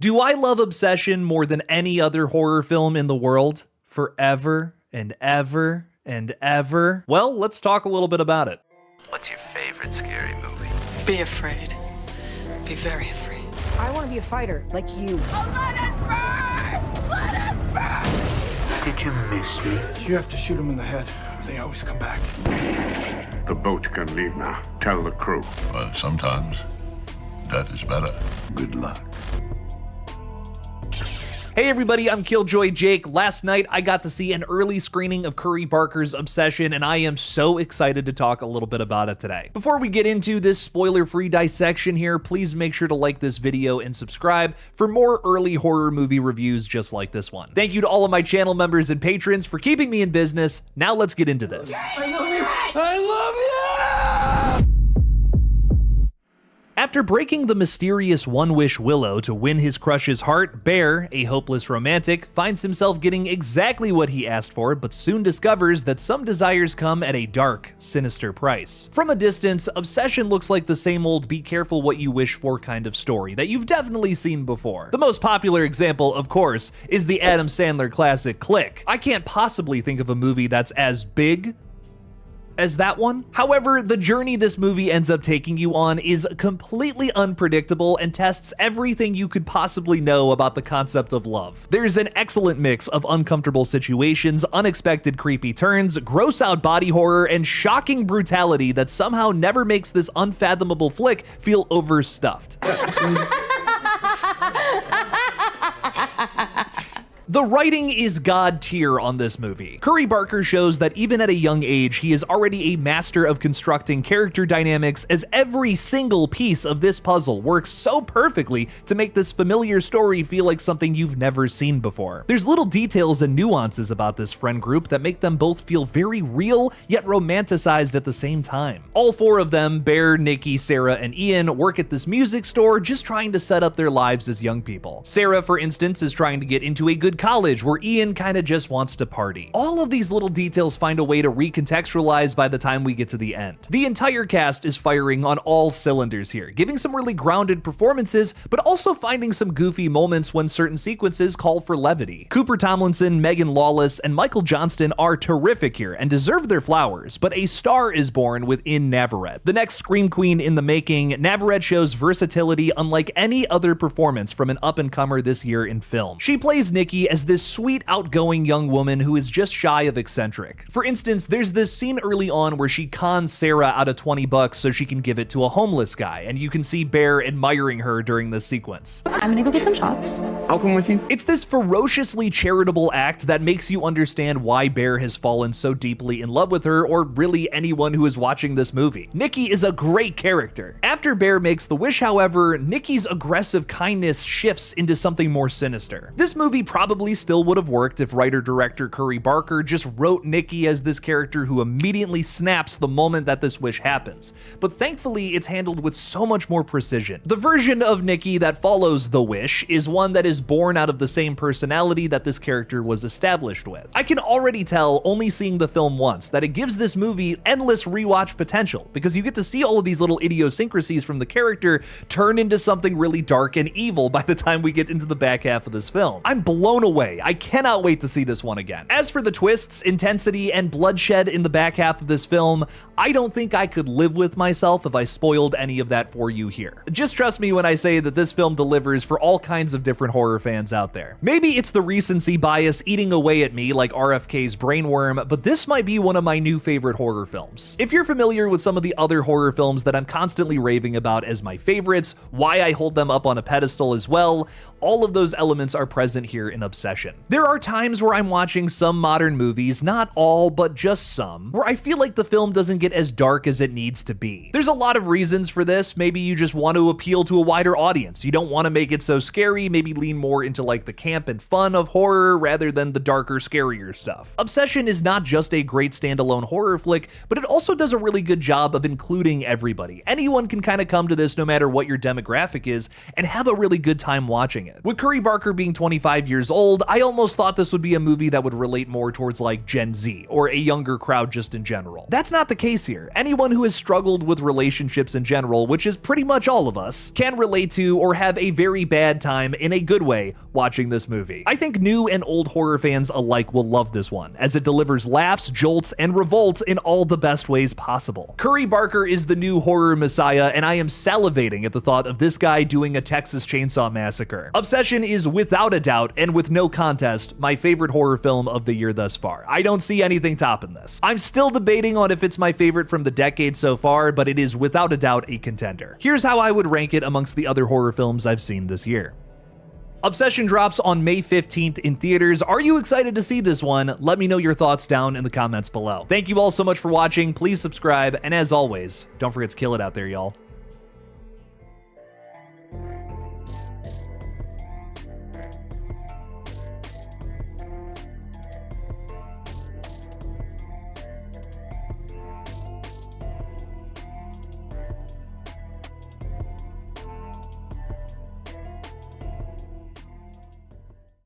Do I love Obsession more than any other horror film in the world? Forever and ever and ever? Well, let's talk a little bit about it. What's your favorite scary movie? Be afraid. Be very afraid. I want to be a fighter, like you. Oh, let it burn! Let it burn! Did you miss me? You have to shoot them in the head. They always come back. The boat can leave now. Tell the crew. But sometimes that is better. Good luck. Hey everybody, I'm Killjoy Jake. Last night I got to see an early screening of Cory Barker's Obsession, and I am so excited to talk a little bit about it today. Before we get into this spoiler-free dissection here, please make sure to like this video and subscribe for more early horror movie reviews just like this one. Thank you to all of my channel members and patrons for keeping me in business. Now let's get into this. I love you! I love you! After breaking the mysterious One-Wish Willow to win his crush's heart, Bear, a hopeless romantic, finds himself getting exactly what he asked for, but soon discovers that some desires come at a dark, sinister price. From a distance, Obsession looks like the same old be careful what you wish for kind of story that you've definitely seen before. The most popular example, of course, is the Adam Sandler classic Click. I can't possibly think of a movie that's as big as that one. However, the journey this movie ends up taking you on is completely unpredictable and tests everything you could possibly know about the concept of love. There's an excellent mix of uncomfortable situations, unexpected creepy turns, gross out body horror, and shocking brutality that somehow never makes this unfathomable flick feel overstuffed. The writing is god tier on this movie. Cory Barker shows that even at a young age, he is already a master of constructing character dynamics, as every single piece of this puzzle works so perfectly to make this familiar story feel like something you've never seen before. There's little details and nuances about this friend group that make them both feel very real, yet romanticized at the same time. All four of them, Bear, Nikki, Sarah, and Ian, work at this music store just trying to set up their lives as young people. Sarah, for instance, is trying to get into a good college, where Ian kinda just wants to party. All of these little details find a way to recontextualize by the time we get to the end. The entire cast is firing on all cylinders here, giving some really grounded performances, but also finding some goofy moments when certain sequences call for levity. Cooper Tomlinson, Megan Lawless, and Michael Johnston are terrific here and deserve their flowers, but a star is born within Navarette. The next Scream Queen in the making, Navarette shows versatility unlike any other performance from an up-and-comer this year in film. She plays Nikki as this sweet, outgoing young woman who is just shy of eccentric. For instance, there's this scene early on where she cons Sarah out of $20 so she can give it to a homeless guy, and you can see Bear admiring her during this sequence. I'm gonna go get some shots. I'll come with you. It's this ferociously charitable act that makes you understand why Bear has fallen so deeply in love with her, or really anyone who is watching this movie. Nikki is a great character. After Bear makes the wish, however, Nikki's aggressive kindness shifts into something more sinister. This movie probably still would have worked if writer-director Cory Barker just wrote Nikki as this character who immediately snaps the moment that this wish happens, but thankfully it's handled with so much more precision. The version of Nikki that follows the wish is one that is born out of the same personality that this character was established with. I can already tell, only seeing the film once, that it gives this movie endless rewatch potential, because you get to see all of these little idiosyncrasies from the character turn into something really dark and evil by the time we get into the back half of this film. I'm blown away. I cannot wait to see this one again. As for the twists, intensity, and bloodshed in the back half of this film, I don't think I could live with myself if I spoiled any of that for you here. Just trust me when I say that this film delivers for all kinds of different horror fans out there. Maybe it's the recency bias eating away at me like RFK's Brainworm, but this might be one of my new favorite horror films. If you're familiar with some of the other horror films that I'm constantly raving about as my favorites, why I hold them up on a pedestal as well, all of those elements are present here in Obsession. There are times where I'm watching some modern movies, not all, but just some, where I feel like the film doesn't get as dark as it needs to be. There's a lot of reasons for this. Maybe you just want to appeal to a wider audience. You don't want to make it so scary, maybe lean more into like the camp and fun of horror rather than the darker, scarier stuff. Obsession is not just a great standalone horror flick, but it also does a really good job of including everybody. Anyone can kind of come to this no matter what your demographic is and have a really good time watching it. it. With Curry Barker being 25 years old, I almost thought this would be a movie that would relate more towards like Gen Z or a younger crowd just in general. That's not the case here. Anyone who has struggled with relationships in general, which is pretty much all of us, can relate to or have a very bad time in a good way watching this movie. I think new and old horror fans alike will love this one, as it delivers laughs, jolts, and revolts in all the best ways possible. Curry Barker is the new horror messiah, and I am salivating at the thought of this guy doing a Texas Chainsaw Massacre. Obsession is without a doubt, and with no contest, my favorite horror film of the year thus far. I don't see anything topping this. I'm still debating on if it's my favorite from the decade so far, but it is without a doubt a contender. Here's how I would rank it amongst the other horror films I've seen this year. Obsession drops on May 15th in theaters. Are you excited to see this one? Let me know your thoughts down in the comments below. Thank you all so much for watching. Please subscribe, and as always, don't forget to kill it out there, y'all.